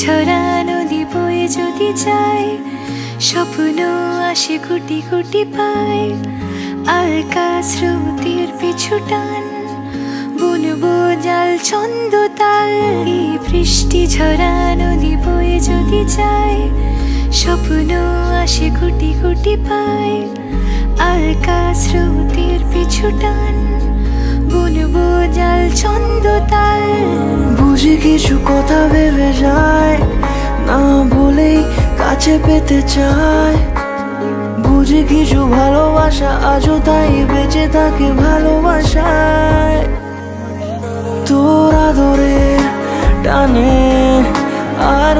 ঝরা নদী বয়ে যদি যায়, স্বপ্ন আসে কোটি কোটি পায়। আলকা স্রোতের পিছু টান, বুনবো জাল ছন্দ তাল। এই বৃষ্টি ঝরা নদী বয়ে যদি যায়, স্বপ্ন আসে কোটি কোটি পায়। আলকা স্রোতের পিছু টান, বুনবো জাল ছন্দ তাল। বুঝি কিছু কথা ভেবে যায়, না বলেই কাছে পেতে চায়। বুঝি কিছু ভালোবাসা আজও তাই বেঁচে থাকে ভালোবাসায়। তোর আদরে টানে আর